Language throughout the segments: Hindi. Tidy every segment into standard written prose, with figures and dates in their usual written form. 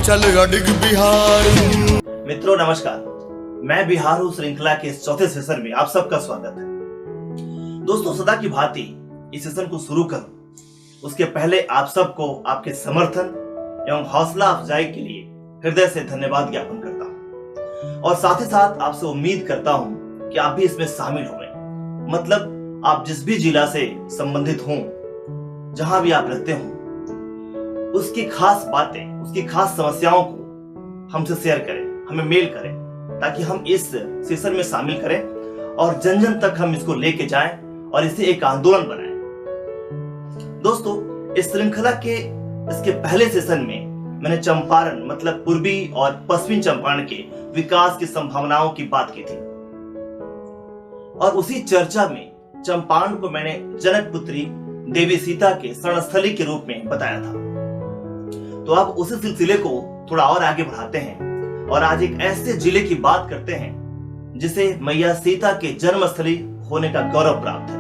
चल अडिग बिहार। मित्रों नमस्कार, मैं बिहार हूँ श्रृंखला के इस चौथे सेशन में आप सबका स्वागत है। दोस्तों सदा की भांति इस सेशन को शुरू करूं उसके पहले आप सबको आपके समर्थन एवं हौसला अफजाई के लिए हृदय से धन्यवाद ज्ञापन करता हूं और साथ ही साथ आपसे उम्मीद करता हूं कि आप भी इसमें शामिल होंगे। मतलब आप जिस भी जिला से संबंधित हों, जहां भी आप रहते हों, उसकी खास बातें, उसकी खास समस्याओं को हमसे शेयर करें, हमें मेल करें, ताकि हम इस सेशन में शामिल करें और जन जन तक हम इसको लेके जाएं और इसे एक आंदोलन बनाएं। दोस्तों इस श्रृंखला के इसके पहले सेशन में मैंने चंपारण मतलब पूर्वी और पश्चिमी चंपारण के विकास की संभावनाओं की बात की थी और उसी चर्चा में चंपारण को मैंने जनक पुत्री देवी सीता के शरणस्थली के रूप में बताया था। तो अब उसी सिलसिले को थोड़ा और आगे बढ़ाते हैं और आज एक ऐसे जिले की बात करते हैं जिसे मैया सीता के जन्मस्थली होने का गौरव प्राप्त है।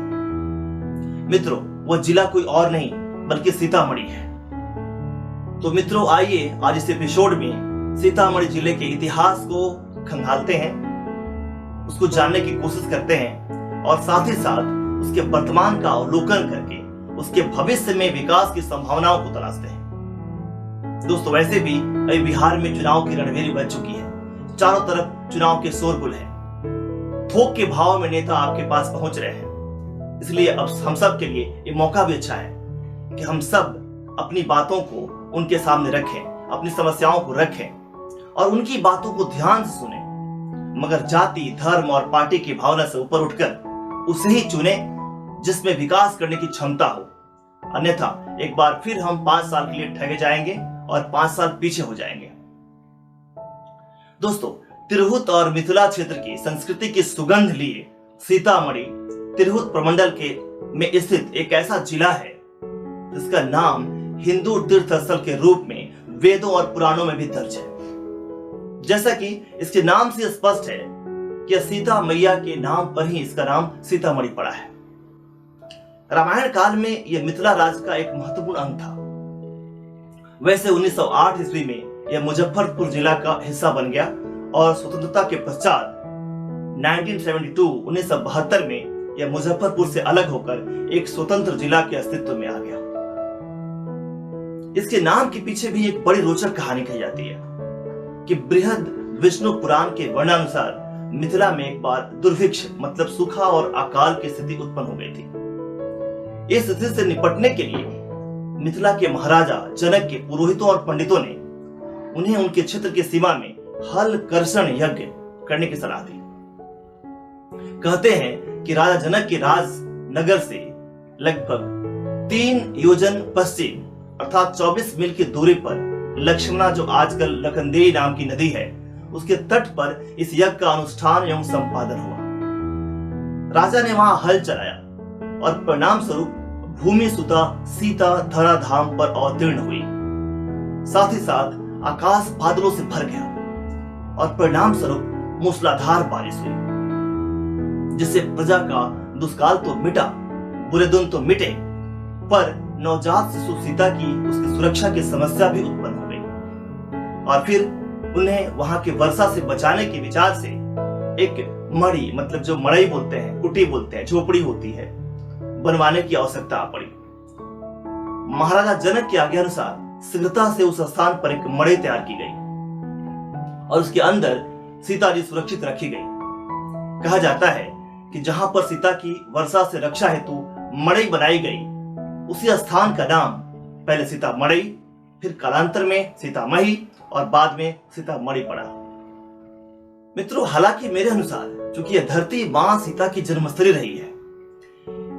मित्रों वो जिला कोई और नहीं बल्कि सीतामढ़ी है। तो मित्रों आइए आज इस एपिसोड में सीतामढ़ी जिले के इतिहास को खंगालते हैं, उसको जानने की कोशिश करते हैं और साथ ही साथ उसके वर्तमान का अवलोकन करके उसके भविष्य में विकास की संभावनाओं को तलाशते हैं। दोस्तों वैसे भी अभी बिहार में चुनाव की रणभेरी बज चुकी है, चारों तरफ चुनाव के शोरगुल है, थोक के भाव में नेता आपके पास पहुंच रहे हैं। इसलिए अब हम सब के लिए ये मौका भी अच्छा है कि हम सब अपनी बातों को उनके सामने रखें, अपनी समस्याओं को रखें और उनकी बातों को ध्यान से सुने, मगर जाति, धर्म और पार्टी की भावना से ऊपर उठकर उसे ही चुने जिसमें विकास करने की क्षमता हो। अन्यथा एक बार फिर हम 5 साल के लिए ठगे जाएंगे और 5 साल पीछे हो जाएंगे। दोस्तों तिरहुत और मिथिला क्षेत्र की संस्कृति की सुगंध लिए सीतामढ़ी तिरहुत प्रमंडल के में स्थित एक ऐसा जिला है जिसका नाम हिंदू तीर्थ स्थल के रूप में वेदों और पुराणों में भी दर्ज है। जैसा कि इसके नाम से स्पष्ट है कि सीता मैया के नाम पर ही इसका नाम सीतामढ़ी पड़ा है। रामायण काल में यह मिथिला राज्य का एक महत्वपूर्ण अंग था। वैसे 1908 ईस्वी में यह मुजफ्फरपुर जिला का हिस्सा बन गया और स्वतंत्रता के पश्चात 1972 में यह मुजफ्फरपुर से अलग होकर एक स्वतंत्र जिला के अस्तित्व में आ गया। इसके नाम के पीछे भी एक बड़ी रोचक कहानी कही जाती है कि बृहद विष्णु पुराण के वर्णानुसार मिथिला में एक बार दुर्भिक्ष मतलब सूखा और अकाल की स्थिति उत्पन्न हो गई थी। इस स्थिति से निपटने के लिए मिथिला के महाराजा जनक के पुरोहितों और पंडितों ने उन्हें उनके क्षेत्र की सीमा में हल कर्षण यज्ञ करने की सलाह दी। कहते हैं कि राजा जनक के राज नगर से लगभग 3 योजन पश्चिम अर्थात 24 मील की दूरी पर लक्ष्मणा जो आजकल लखनदेई नाम की नदी है उसके तट पर इस यज्ञ का अनुष्ठान एवं संपादन हुआ। राजा ने वहां हल चलाया और परिणाम स्वरूप भूमि सुता सीता धरा धाम पर अवतीर्ण हुई। साथ ही साथ आकाश बादलों से भर गया और परिणाम स्वरूप मूसलाधार बारिश हुई, जिससे प्रजा का दुष्काल तो मिटा, बुरे दिन तो मिटे, पर नवजात शिशु सीता की उसकी सुरक्षा की समस्या भी उत्पन्न हो गई। और फिर उन्हें वहां की वर्षा से बचाने के विचार से एक मड़ी मतलब जो मड़ई बोलते हैं, कुटी बोलते हैं, झोपड़ी होती है, बनवाने की आवश्यकता पड़ी। महाराजा जनक की आज्ञा अनुसार शीघ्रता से उस स्थान पर एक मड़ई तैयार की गई और उसके अंदर सीता जी सुरक्षित रखी गई। कहा जाता है कि जहां पर सीता की वर्षा से रक्षा हेतु मड़ई बनाई गई उसी स्थान का नाम पहले सीता मड़ई, फिर कालांतर में सीतामढ़ी और बाद में सीतामढ़ी पड़ा। मित्रों हालांकि मेरे अनुसार चूंकि यह धरती मां सीता की जन्मस्थली रही है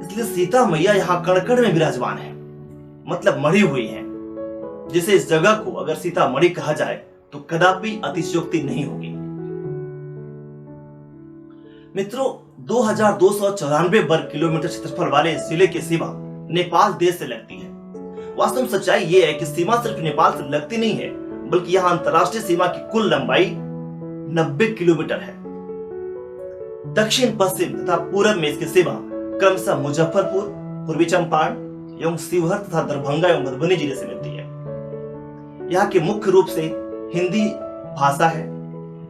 इसलिए सीता मैया यहाँ कण कण में विराजमान है, मतलब मढ़ी हुई है, जिसे इस जगह को अगर सीतामढ़ी कहा जाए तो कदापि अतिशयोक्ति नहीं होगी। मित्रों 2294 वर्ग किलोमीटर क्षेत्रफल वाले इस जिले की सीमा नेपाल देश से लगती है। वास्तव में सच्चाई यह है कि सीमा सिर्फ नेपाल से लगती नहीं है बल्कि यहाँ अंतरराष्ट्रीय सीमा की कुल लंबाई 90 किलोमीटर है। दक्षिण पश्चिम तथा पूर्व में इसकी सीमा क्रमशः मुजफ्फरपुर, पूर्वी चंपारण एवं शिवहर तथा दरभंगा एवं मधुबनी जिले से मिलती है। यहाँ के मुख्य रूप से हिंदी भाषा है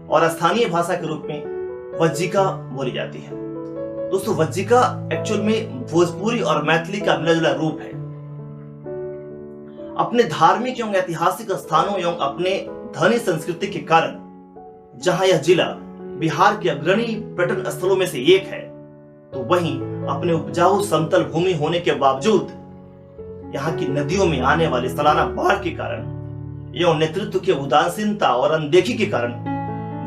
और स्थानीय भाषा के रूप में वज्जिका बोली जाती है। दोस्तों, वज्जिका एक्चुअल में भोजपुरी और मैथिली का मिला जुला रूप है। अपने धार्मिक एवं ऐतिहासिक स्थानों एवं अपने धनी संस्कृति के कारण जहां यह जिला बिहार के अग्रणी पर्यटन स्थलों में से एक है, तो वहीं अपने उपजाऊ समतल भूमि होने के बावजूद यहाँ की नदियों में आने वाली सालाना बाढ़ के कारण एवं नेतृत्व की उदासीनता और अनदेखी के कारण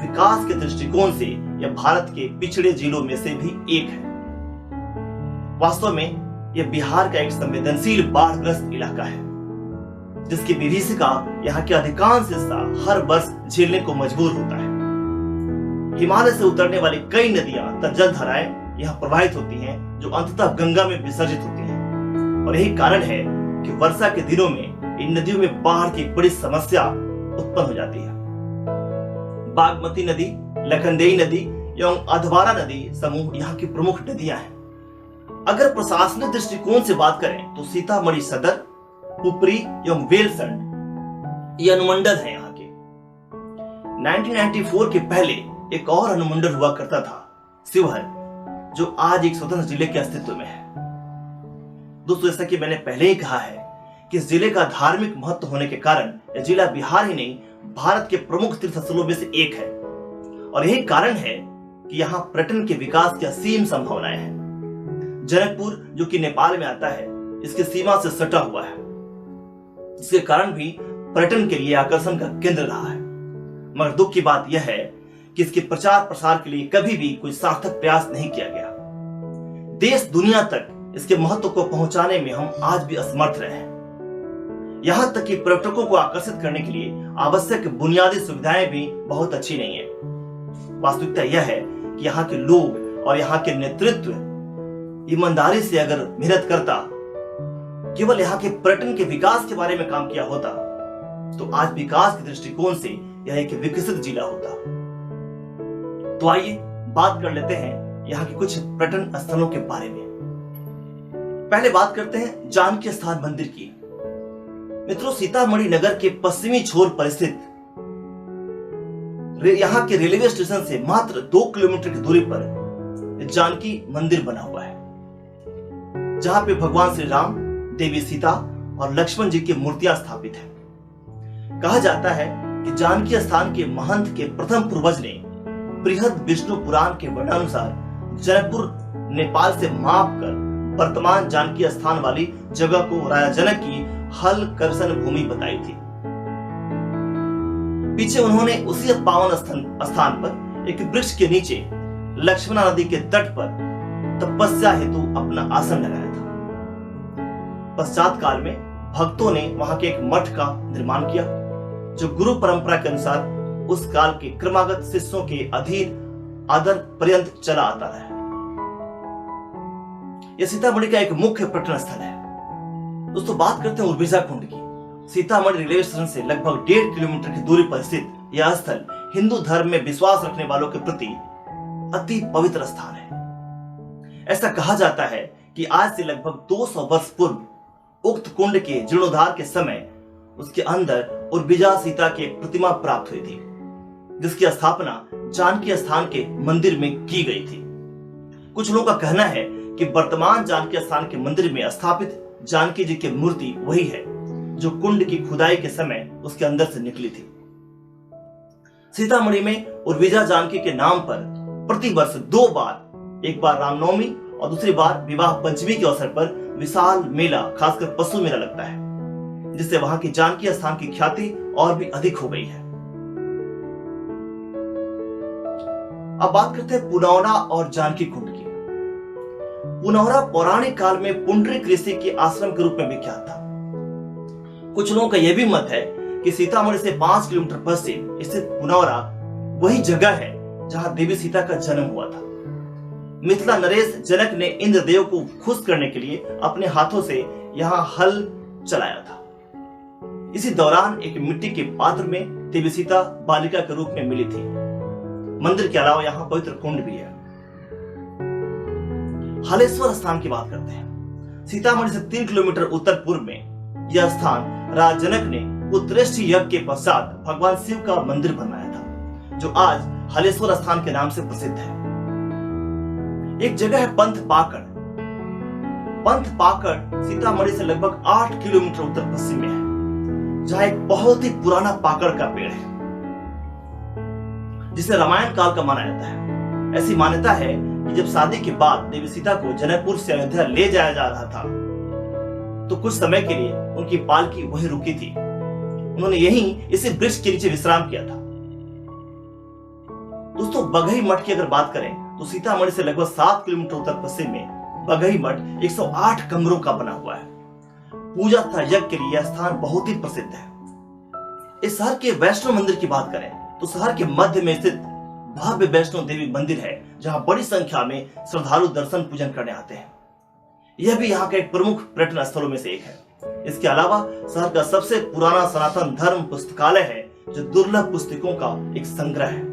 विकास के दृष्टिकोण से यह भारत के पिछड़े जिलों में से भी एक है। वास्तव में यह बिहार का एक संवेदनशील बाढ़ग्रस्त इलाका है, जिसकी विभीषिका यहाँ के अधिकांश हिस्सा हर वर्ष झेलने को मजबूर होता है। हिमालय से उतरने वाली कई नदियां तथा जलधाराएं यहाँ प्रवाहित होती हैं, जो अंततः गंगा में विसर्जित होती हैं, और यही कारण है कि वर्षा के दिनों में इन नदियों में बाढ़ की एक बड़ी समस्या उत्पन्न हो जाती है। बागमती नदी, लखनदेई नदी एवं अधवारा नदी समूह यहाँ की प्रमुख नदियां हैं। अगर प्रशासनिक दृष्टिकोण से बात करें तो सीतामढ़ी सदर, पुपरी एवं वेलसंड ये अनुमंडल है यहाँ के। 1994 के पहले एक और अनुमंडल हुआ करता था, शिवहर, जो आज एक स्वतंत्र जिले के अस्तित्व में है। दोस्तों, जैसा कि मैंने पहले ही कहा है कि इस जिले का धार्मिक महत्व होने के कारण यह जिला बिहार ही नहीं भारत के प्रमुख तीर्थ स्थलों में से एक है, और यही कारण है कि यहाँ पर्यटन के विकास की असीम संभावनाएं हैं। जनकपुर, जो कि नेपाल में आता है, इसकी सीमा से सटा हुआ है, इसके कारण भी पर्यटन के लिए आकर्षण का केंद्र रहा है। मगर दुख की बात यह है कि इसके प्रचार प्रसार के लिए कभी भी कोई सार्थक प्रयास नहीं किया गया। देश दुनिया तक इसके महत्व को पहुंचाने में हम आज भी असमर्थ रहे हैं। यहां तक कि पर्यटकों को आकर्षित करने के लिए आवश्यक बुनियादी सुविधाएं भी बहुत अच्छी नहीं है। वास्तविकता यह है कि यहाँ के लोग और यहाँ के नेतृत्व ईमानदारी से अगर मेहनत करता, केवल यहाँ के पर्यटन के विकास के बारे में काम किया होता, तो आज विकास के दृष्टिकोण से यह एक विकसित जिला होता। तो आइए बात कर लेते हैं यहाँ के कुछ पर्यटन स्थलों के बारे में। पहले बात करते हैं जानकी स्थान मंदिर की। मित्रों, सीतामढ़ी नगर के पश्चिमी छोर पर स्थित यहाँ के रेलवे स्टेशन से मात्र 2 किलोमीटर की दूरी पर जानकी मंदिर बना हुआ है, जहां पे भगवान श्री राम, देवी सीता और लक्ष्मण जी की मूर्तियां स्थापित हैं। कहा जाता है कि जानकी स्थान के महंत के प्रथम पूर्वज ने बृहद विष्णु पुराण के वर्णानुसार जनकपुर नेपाल से माप कर वर्तमान जानकी स्थान वाली जगह को राजा जनक की हल करसन भूमि बताई थी। पीछे उन्होंने उसी पावन स्थान पर एक वृक्ष के नीचे लक्ष्मणा नदी के तट पर तपस्या हेतु अपना आसन लगाया था। पश्चात काल में भक्तों ने वहां के एक मठ का निर्माण किया, जो गुरु परंपरा के अनुसार उस काल के क्रमागत शिष्यों के अधीन आदर पर्यंत चला आता रहा। यह सीतामढ़ी का एक मुख्य पर्यटन स्थल है। दोस्तों, बात करते हैं उर्बिजा कुंड की। सीतामढ़ी रेलवे स्टेशन से लगभग 1.5 किलोमीटर की दूरी पर स्थित यह स्थल हिंदू धर्म में विश्वास रखने वालों के प्रति अति पवित्र स्थान है। ऐसा कहा जाता है कि आज से लगभग 200 वर्ष पूर्व उक्त कुंड के जीर्णोद्धार के समय उसके अंदर उर्बिजा सीता की एक प्रतिमा प्राप्त हुई थी, जिसकी स्थापना जानकी स्थान के मंदिर में की गई थी। कुछ लोगों का कहना है कि वर्तमान जानकी स्थान के मंदिर में स्थापित जानकी जी की मूर्ति वही है जो कुंड की खुदाई के समय उसके अंदर से निकली थी। सीतामढ़ी में उर्बिजा जानकी के नाम पर प्रतिवर्ष 2 बार, एक बार रामनवमी और दूसरी बार विवाह पंचमी के अवसर पर विशाल मेला, खासकर पशु मेला लगता है, जिससे वहां की जानकी स्थान की ख्याति और भी अधिक हो गई है। अब बात करते हैं पुनौरा और जानकी कुंड की। पुनौरा पौराणिक काल में पुंडरीक ऋषि के आश्रम के रूप में विख्यात था। कुछ लोगों का यह भी मत है कि सीतामढ़ी से 5 किलोमीटर पश्चिम स्थित पुनौरा वही जगह है जहां देवी सीता का जन्म हुआ था। मिथिला नरेश जनक ने इंद्रदेव को खुश करने के लिए अपने हाथों से यहाँ हल चलाया था। इसी दौरान एक मिट्टी के पात्र में देवी सीता बालिका के रूप में मिली थी। मंदिर के अलावा यहाँ पवित्र कुंड भी है। हलेश्वर स्थान की बात करते हैं। सीतामढ़ी से 3 किलोमीटर उत्तर पूर्व में यह स्थान राजा जनक ने पुत्रेष्टि यज्ञ के पश्चात भगवान शिव का मंदिर बनवाया था, जो आज हलेश्वर स्थान के नाम से प्रसिद्ध है। एक जगह है पंथ पाकड़। पंथ पाकड़ सीतामढ़ी से लगभग 8 किलोमीटर उत्तर पश्चिम में है, जहां एक बहुत ही पुराना पाकड़ का पेड़ है, जिसे रामायण काल का माना जाता है। ऐसी मान्यता है कि जब शादी के बाद देवी सीता को जनकपुर से अयोध्या ले जाया जा रहा था, तो कुछ समय के लिए उनकी पालकी वहीं रुकी थी। उन्होंने यहीं इसी वृक्ष के नीचे विश्राम किया था। दोस्तों, बघई मठ की अगर बात करें तो सीतामढ़ी से लगभग 7 किलोमीटर उत्तर पश्चिम में बघई मठ 108 कमरों का बना हुआ है। पूजा तथा यज्ञ के लिए यह स्थान बहुत ही प्रसिद्ध है। इस शहर के वैष्णो मंदिर की बात करें तो शहर के मध्य में स्थित भव्य वैष्णो देवी मंदिर है, जहां बड़ी संख्या में श्रद्धालु दर्शन पूजन करने आते हैं। यह भी यहाँ का एक प्रमुख पर्यटन स्थलों में से एक है। इसके अलावा शहर का सबसे पुराना सनातन धर्म पुस्तकालय है, जो दुर्लभ पुस्तकों का एक संग्रह है।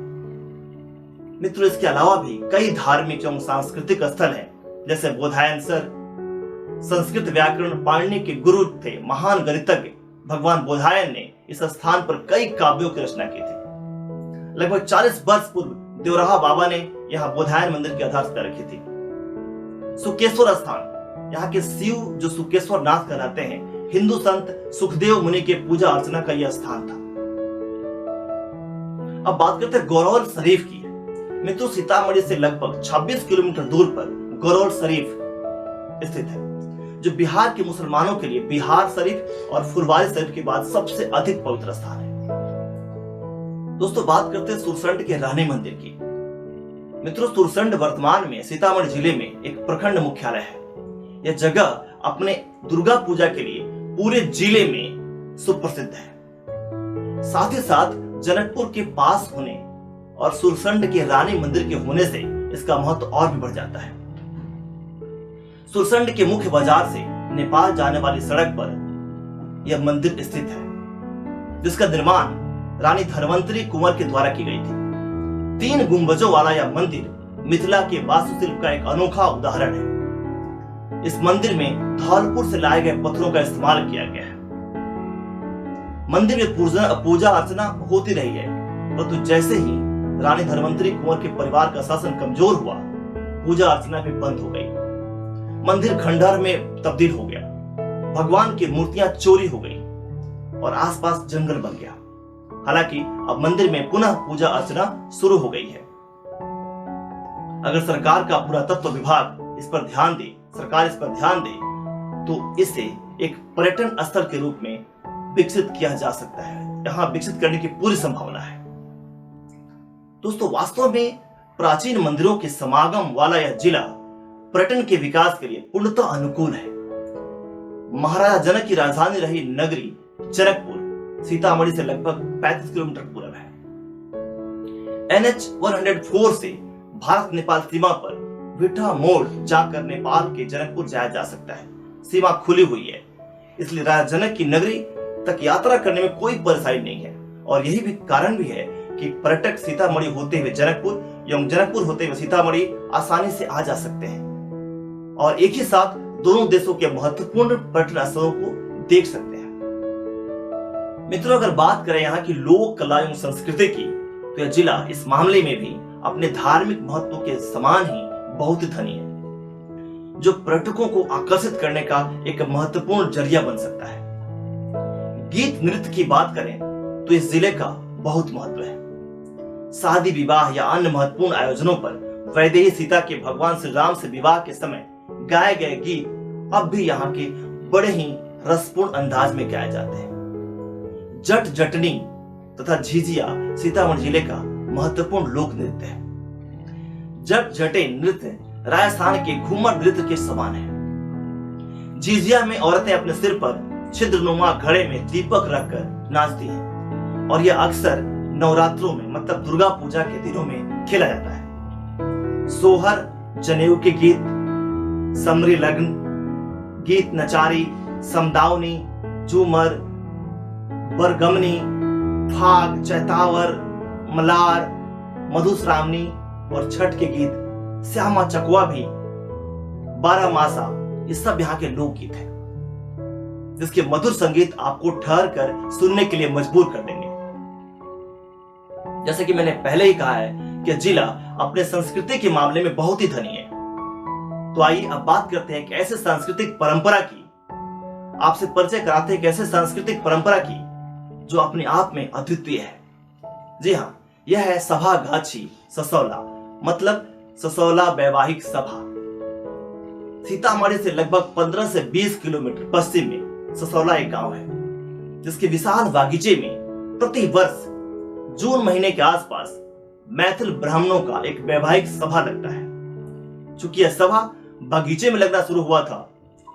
मित्रों, इसके अलावा भी कई धार्मिक एवं सांस्कृतिक स्थल हैं, जैसे बोधायन सर। संस्कृत व्याकरण पाणिनि के गुरु थे महान गणितज्ञ भगवान बोधायन ने इस स्थान पर कई काव्यों की रचना की थी। लगभग 40 वर्ष पूर्व देवराहा बाबा ने यहाँ बोधायन मंदिर की आधारशिला रखी थी। सुकेश्वर स्थान, यहाँ के शिव जो सुकेश्वर नाथ कहलाते हैं, हिंदू संत सुखदेव मुनि के पूजा अर्चना का यह स्थान था। अब बात करते हैं गौरौल शरीफ की। मित्रों, सीतामढ़ी से लगभग 26 किलोमीटर दूर पर गौरौल शरीफ स्थित है, जो बिहार के मुसलमानों के लिए बिहार शरीफ और फुलवारी शरीफ के बाद सबसे अधिक पवित्र स्थान है। दोस्तों, बात करते हैं सुरसंड के रानी मंदिर की। मित्रों, सुरसंड वर्तमान में सीतामढ़ी जिले में एक प्रखंड मुख्यालय है। यह जगह अपने दुर्गा पूजा के लिए पूरे जिले में सुप्रसिद्ध है। साथ ही साथ जनकपुर के पास होने और सुरसंड के रानी मंदिर के होने से इसका महत्व और भी बढ़ जाता है। सुरसंड के मुख्य बाजार से नेपाल जाने वाली सड़क पर यह मंदिर स्थित है, जिसका निर्माण रानी धनवंतरी कुंवर के द्वारा की गई थी। 3 गुंबजों वाला यह मंदिर मिथिला के वास्तुशिल्प का एक अनोखा उदाहरण है। इस मंदिर में धौलपुर से लाए गए पत्थरों का इस्तेमाल किया गया है। मंदिर में पूजा अर्चना होती रही है, परंतु जैसे ही रानी धनवंतरी कुंवर के परिवार का शासन कमजोर हुआ, पूजा अर्चना भी बंद हो गई। मंदिर खंडहर में तब्दील हो गया, भगवान की मूर्तियां चोरी हो गई और आसपास जंगल बन गया। हालांकि अब मंदिर में पुनः पूजा अर्चना शुरू हो गई है। अगर सरकार का पुरातत्व विभाग इस पर ध्यान दे, सरकार इस पर ध्यान दे, तो इसे एक पर्यटन स्थल के रूप में विकसित किया जा सकता है। यहाँ विकसित करने की पूरी संभावना है। दोस्तों, वास्तव में प्राचीन मंदिरों के समागम वाला यह जिला पर्यटन के विकास के लिए पूर्णतः अनुकूल है। महाराजा जनक की राजधानी रही नगरी जनकपुर सीतामढ़ी से लगभग 35 किलोमीटर पूर्व है। NH 104 से भारत नेपाल सीमा पर विठा मोड़ जाकर नेपाल के जनकपुर जाया जा सकता है। सीमा खुली हुई है, इसलिए राजा जनक की नगरी तक यात्रा करने में कोई परेशानी नहीं है। और यही भी कारण भी है कि पर्यटक सीतामढ़ी होते हुए जनकपुर एवं जनकपुर होते हुए सीतामढ़ी आसानी से आ जा सकते हैं और एक ही साथ दोनों देशों के महत्वपूर्ण पर्यटन स्थलों को देख सकते हैं। मित्रों, अगर बात करें यहाँ की लोक कला एवं संस्कृति की, तो यह जिला इस मामले में भी अपने धार्मिक महत्व के समान ही बहुत धनी है, जो पर्यटकों को आकर्षित करने का एक महत्वपूर्ण जरिया बन सकता है। गीत नृत्य की बात करें तो इस जिले का बहुत महत्व है। शादी विवाह या अन्य महत्वपूर्ण आयोजनों पर वैदेही सीता के भगवान श्री राम से विवाह के समय गाए गए गीत अब भी यहाँ के बड़े ही रसपूर्ण अंदाज में गाए जाते हैं। जट जटनी तथा झिझिया सीतामढ़ी जिले का महत्वपूर्ण लोक नृत्य है। जट जटे नृत्य राजस्थान के घूमर नृत्य के समान है। झिझिया में औरतें अपने सिर पर छिद्रनुमा घड़े में दीपक रखकर नाचती हैं और यह अक्सर नवरात्रों में मतलब दुर्गा पूजा के दिनों में खेला जाता है। सोहर, जनेऊ के गीत, समरी लग्न, गीत नचारी, समदावनी, झूमर, बरगमनी, फाग, चैतावर, मलार, मधुश्रावणी और छठ के गीत, श्यामा चकवा भी, 12 मासा, ये सब यहाँ के लोकगीत हैं। जिसके मधुर संगीत आपको ठहर कर सुनने के लिए मजबूर कर देंगे। जैसे कि मैंने पहले ही कहा है कि जिला अपने संस्कृति के मामले में बहुत ही धनी है। तो आइए अब बात करते हैं एक ऐसे सांस्कृतिक परंपरा की, आपसे परिचय कराते हैं एक ऐसे सांस्कृतिक परंपरा की जो अपने आप में अद्वितीय है। जी हाँ, यह है सभागाछी ससौला, मतलब ससौला वैवाहिक सभा। सीतामढ़ी से लगभग 15 से 20 किलोमीटर पश्चिम में ससौला एक गांव है, जिसके विशाल बागीचे में प्रति वर्ष जून महीने के आसपास मैथिल ब्राह्मणों का एक वैवाहिक सभा लगता है। चूंकि यह सभा बगीचे में लगना शुरू हुआ था,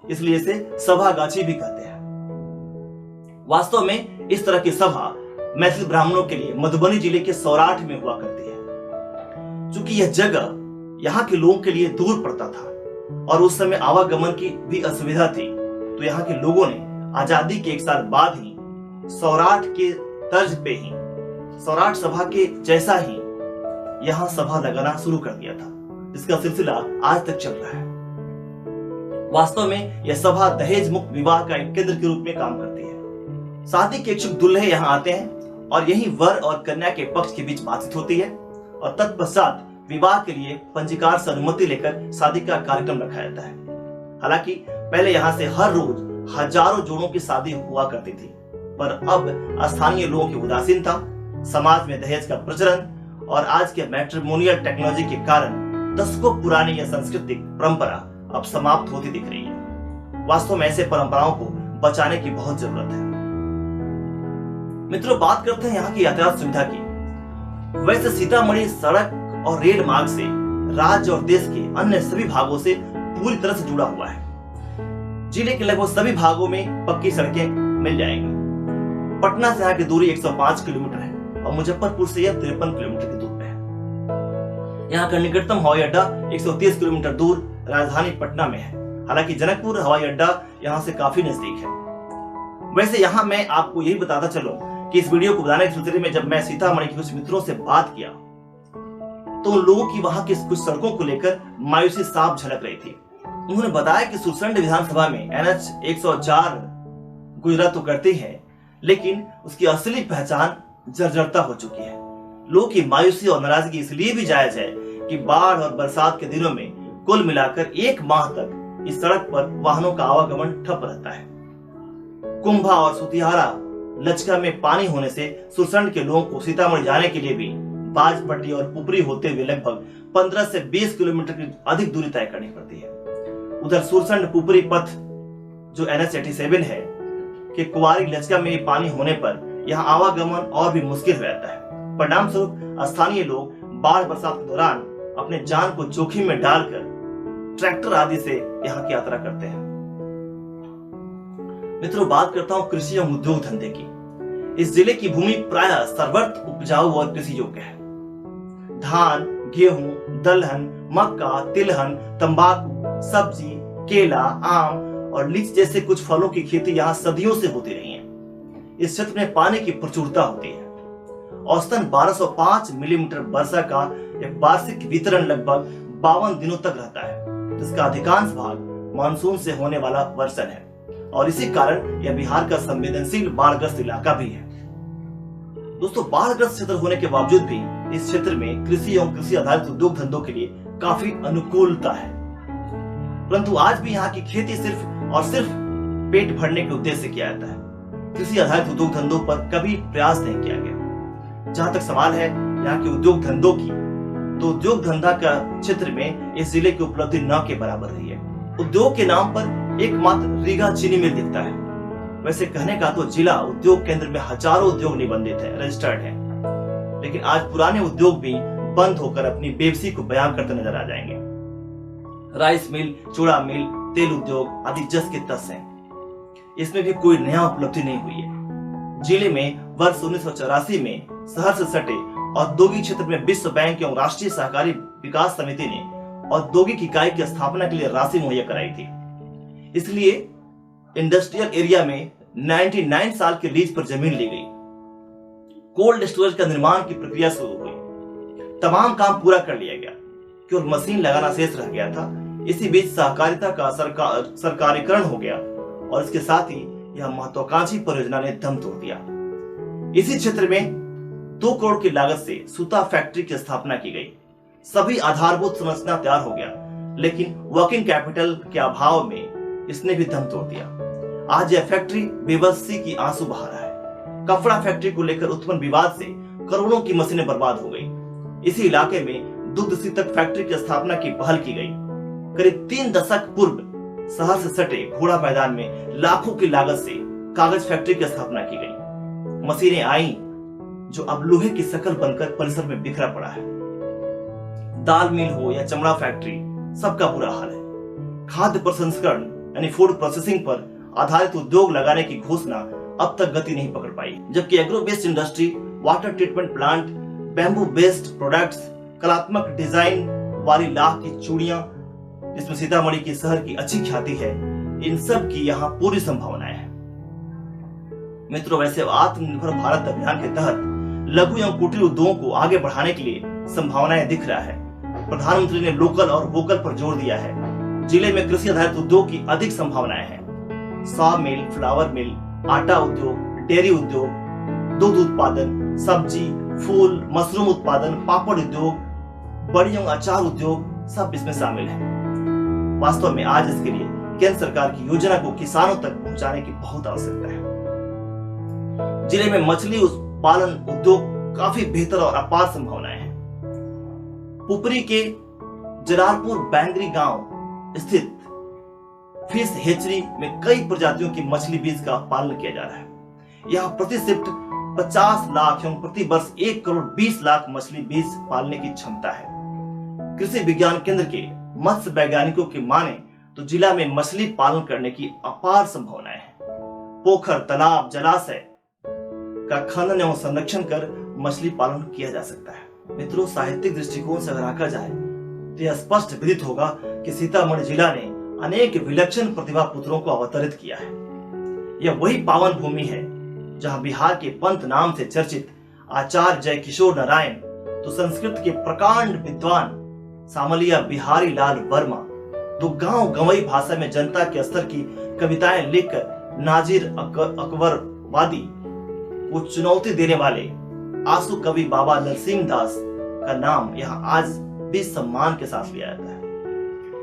इसलिए इसे सभागाछी भी कहते हैं। वास्तव में इस तरह की सभा मैथिल ब्राह्मणों के लिए मधुबनी जिले के सौराठ में हुआ करती है। चूंकि यह जगह यहाँ के लोगों के लिए दूर पड़ता था और उस समय आवागमन की भी असुविधा थी, तो यहाँ के लोगों ने आजादी के 1 साल बाद ही सौराठ के तर्ज पे ही, सौराठ सभा के जैसा ही यहाँ सभा लगाना शुरू कर दिया था, जिसका सिलसिला आज तक चल रहा है। वास्तव में यह सभा दहेज मुक्त विवाह का एक केंद्र के रूप में काम करती है। शादी के इच्छुक दूल्हे यहाँ आते हैं और यही वर और कन्या के पक्ष के बीच बातचीत होती है और तत्पश्चात विवाह के लिए पंजीकार से अनुमति लेकर शादी का कार्यक्रम रखा जाता है। हालांकि पहले यहाँ से हर रोज हजारों जोड़ों की शादी हुआ करती थी, पर अब स्थानीय लोगों की उदासीनता, समाज में दहेज का प्रचलन और आज के मैट्रिमोनियल टेक्नोलॉजी के कारण दशकों पुरानी यह सांस्कृतिक परंपरा अब समाप्त होती दिख रही है। वास्तव में ऐसे परंपराओं को बचाने की बहुत जरूरत है। मित्रों, बात करते हैं यहाँ की यातायात सुविधा की। वैसे सीतामढ़ी सड़क और रेल मार्ग से राज्य और देश के अन्य सभी भागों से पूरी तरह से जुड़ा हुआ है। जिले के लगभग सभी भागों में पक्की सड़कें मिल जाएंगी। पटना से यहाँ की दूरी 105 किलोमीटर है और मुजफ्फरपुर से यह 53 किलोमीटर की दूर पे है। यहाँ का निकटतम हवाई अड्डा 130 किलोमीटर दूर राजधानी पटना में है। हालांकि जनकपुर हवाई अड्डा यहाँ से काफी नजदीक है। वैसे यहाँ मैं आपको यही बताता चलूं कि इस वीडियो को बनाने के सिलसिले में जब मैं सीतामढ़ी के कुछ मित्रों से बात किया, तो उन लोगों की वहां की कुछ सड़कों को लेकर मायूसी साफ झलक रही थी। उन्होंने बताया कि सुरसंड विधानसभा में NH 104 गुजरा तो करती है, लेकिन उसकी असली पहचान जर्जरता हो चुकी है। लोगों की मायूसी और नाराजगी इसलिए भी जायज है कि बाढ़ और बरसात के दिनों में कुल मिलाकर 1 माह तक इस सड़क पर वाहनों का आवागमन ठप रहता है। कुंभा और सुतिहारा लचका में पानी होने से सुरसंड के लोगों को सीतामढ़ी जाने के लिए भी बाजपट्टी और पुपरी होते हुए लगभग 15 से 20 किलोमीटर की अधिक दूरी तय करनी पड़ती है। उधर सुरसंड पुपरी पथ जो NH 87 है कि कुंवारी लचका में पानी होने पर यहाँ आवागमन और भी मुश्किल हो जाता है। परिणाम स्वरूप स्थानीय लोग बाढ़ बरसात के दौरान अपने जान को जोखिम में डालकर ट्रैक्टर आदि से यहाँ की यात्रा करते हैं। मित्रों, बात करता हूँ कृषि एवं उद्योग धंधे की। इस जिले की भूमि प्रायः सर्वत्र उपजाऊ और कृषि योग्य है। धान, गेहूं, दलहन, मक्का, तिलहन, तंबाकू, सब्जी, केला, आम और लीची जैसे कुछ फलों की खेती यहाँ सदियों से होती रही है। इस क्षेत्र में पानी की प्रचुरता होती है। औसतन 1205 मिलीमीटर वर्षा का एक वार्षिक वितरण लगभग 52 दिनों तक रहता है, जिसका अधिकांश भाग मानसून से होने वाला वर्षण है और इसी कारण यह बिहार का संवेदनशील बाढ़ग्रस्त इलाका भी है। दोस्तों, बाढ़ग्रस्त क्षेत्र होने के बावजूद भी इस क्षेत्र में कृषि एवं कृषि आधारित उद्योग धंधों के लिए काफी अनुकूलता है, परंतु आज भी यहाँ की खेती सिर्फ और सिर्फ पेट भरने के उद्देश्य से किया जाता है। कृषि आधारित उद्योग धंधों पर कभी प्रयास नहीं किया गया। जहां तक सवाल है यहाँ के उद्योग धंधों की, तो उद्योग धंधा का क्षेत्र में इस जिले की उपलब्धि न के बराबर रही है। उद्योग के नाम पर एकमात्र रीगा चीनी मिल दिखता है। वैसे कहने का तो जिला उद्योग केंद्र में हजारों उद्योग निबंधित है, रजिस्टर्ड है, लेकिन आज पुराने उद्योग भी बंद होकर अपनी बेबसी को बयान करते नजर आ जाएंगे। राइस मिल, चूड़ा मिल, तेल उद्योग आदि जस के तस हैं। इसमें भी कोई नया उपलब्धि नहीं हुई है। जिले में वर्ष 1984 में शहर से सटे औद्योगिक क्षेत्र में विश्व बैंक एवं राष्ट्रीय सहकारी विकास समिति ने औद्योगिक इकाई की स्थापना के लिए राशि मुहैया कराई थी। इसलिए इंडस्ट्रियल एरिया में 99 साल के लीज पर जमीन ली गई। कोल्ड स्टोरेज का निर्माण की प्रक्रिया शुरू हुई। तमाम काम पूरा कर लिया गया, केवल मशीन लगाना शेष रह गया था। इसी बीच सहकारिता का सरकारीकरण हो गया और इसके साथ ही यह महत्वाकांक्षी परियोजना ने दम तोड़ दिया। इसी क्षेत्र में 2 करोड़ की लागत से सूता फैक्ट्री की स्थापना की गई। सभी आधारभूत संरचना तैयार हो गया, लेकिन वर्किंग कैपिटल के अभाव में इसने भी दम तोड़ दिया। आज यह फैक्ट्री बेबसी की आंसू बहा रहा है। कपड़ा फैक्ट्री को लेकर उत्पन्न विवाद से करोड़ों की मशीनें बर्बाद हो गई। इसी इलाके में दुग्ध शीतक फैक्ट्री की स्थापना की पहल की गई। करीब 3 दशक पूर्व शहर से सटे घोड़ा मैदान में लाखों की लागत से कागज फैक्ट्री की स्थापना की गई। मशीनें आई जो अब लोहे की शक्ल बनकर परिसर में बिखरा पड़ा है। दाल मिल हो या चमड़ा फैक्ट्री, सबका बुरा हाल है। खाद्य प्रसंस्करण यानी फूड प्रोसेसिंग पर आधारित उद्योग लगाने की घोषणा अब तक गति नहीं पकड़ पाई, जबकि agro based industry, water treatment plant, bamboo based products, कलात्मक डिजाइन वाली लाख की चूड़ियां, जिसमें सीतामढ़ी की शहर की अच्छी ख्याति है, इन सब की यहाँ पूरी संभावनाएं हैं। मित्रों, वैसे आत्मनिर्भर भारत अभियान के तहत लघु एवं कुटीर उद्योगों को आगे बढ़ाने के लिए संभावनाएं दिख रहा है। प्रधानमंत्री ने लोकल और वोकल पर जोर दिया है। जिले में कृषि आधारित उद्योग की अधिक संभावनाएं हैं। सॉ मिल, फ्लावर मिल, आटा उद्योग, डेयरी उद्योग, दूध उत्पादन, सब्जी, फूल, मशरूम उत्पादन, पापड़ उद्योग, बड़ी एवं अचार उद्योग सब इसमें शामिल है। वास्तव में आज इसके लिए केंद्र सरकार की योजना को किसानों तक पहुंचाने की बहुत आवश्यकता है। जिले में मछली पालन उद्योग काफी बेहतर और अपार संभावनाएं हैं। पुपरी के जलालपुर बैंगरी गांव स्थित फिश हेचरी में कई प्रजातियों की मछली बीज का पालन किया जा रहा है। यहाँ प्रति शिफ्ट 50 लाख एवं प्रति वर्ष 1 करोड़ 20 लाख मछली बीज पालने की क्षमता है। कृषि विज्ञान केंद्र के मत्स्य वैज्ञानिकों की माने तो जिला में मछली पालन करने की अपार संभावनाएं हैं। पोखर, तालाब, जलाशय का खनन एवं संरक्षण कर मछली पालन किया जा सकता है। मित्रों, साहित्यिक दृष्टिकोण से अगर आंका जाए तो यह स्पष्ट विदित होगा कि सीतामढ़ी जिला ने अनेक विलक्षण प्रतिभा पुत्रों को अवतरित किया है। यह वही पावन भूमि है जहां बिहार के पंत नाम से चर्चित आचार्य जय किशोर नारायण तो संस्कृत के प्रकांड विद्वान सामलिया बिहारी लाल वर्मा तो गांव गंवई भाषा में जनता के स्तर की कविताएं लिखकर नाजिर अकबरवादी को चुनौती देने वाले आंसू कवि बाबा नरसिंह दास का नाम यहाँ आज भी सम्मान के साथ लिया जाता है।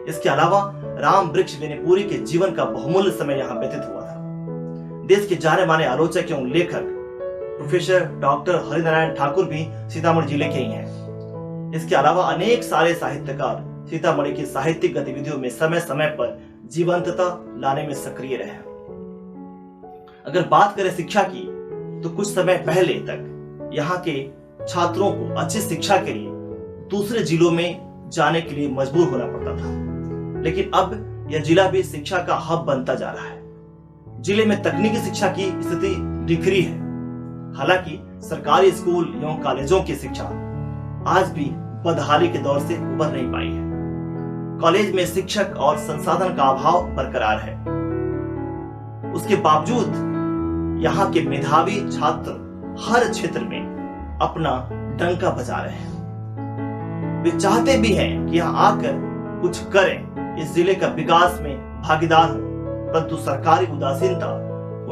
इसके अलावा राम वृक्ष वेनेपुरी के जीवन का बहुमूल्य समय यहाँ व्यतीत हुआ था। देश के जाने माने आलोचक एवं लेखक प्रोफेसर डॉक्टर हरिनारायण ठाकुर भी सीतामढ़ी जिले के ही हैं। इसके अलावा अनेक सारे साहित्यकार सीतामढ़ी की साहित्यिक गतिविधियों में समय समय पर जीवंतता लाने में सक्रिय रहे। अगर बात करें शिक्षा की तो कुछ समय पहले तक यहाँ के छात्रों को अच्छी शिक्षा के लिए दूसरे जिलों में जाने के लिए मजबूर होना पड़ता था, लेकिन अब यह जिला भी शिक्षा का हब बनता जा रहा है। जिले में तकनीकी शिक्षा की स्थिति बिखरी है। हालांकि सरकारी स्कूल एवं कॉलेजों की शिक्षा आज भी बदहाली के दौर से उबर नहीं पाई है। कॉलेज में शिक्षक और संसाधन का अभाव बरकरार है। उसके बावजूद यहाँ के मेधावी छात्र हर क्षेत्र में अपना डंका बजा रहे हैं। वे चाहते भी हैं कि यहाँ आकर कुछ करें, इस जिले का विकास में भागीदार हो, परंतु सरकारी उदासीनता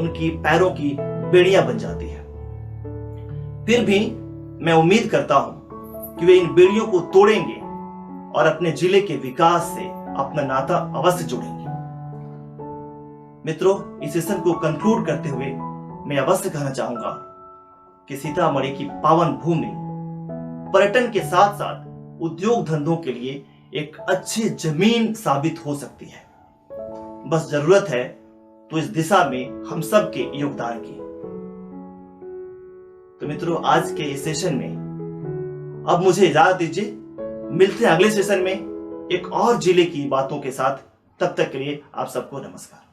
उनकी पैरों की बेड़ियां बन जाती है। फिर भी मैं उम्मीद करता हूं कि वे इन बेड़ियों को तोड़ेंगे और अपने जिले के विकास से अपना नाता अवश्य जोड़ेंगे। मित्रों, इस सेशन को कंक्लूड करते हुए मैं अवश्य कहना चाहूंगा कि सीतामढ़ी की पावन भूमि पर्यटन के साथ साथ उद्योग धंधों के लिए एक अच्छी जमीन साबित हो सकती है। बस जरूरत है तो इस दिशा में हम सब के योगदान की। तो मित्रों, आज के इस सेशन में अब मुझे इजाजत दीजिए। मिलते हैं अगले सेशन में एक और जिले की बातों के साथ। तब तक के लिए आप सबको नमस्कार।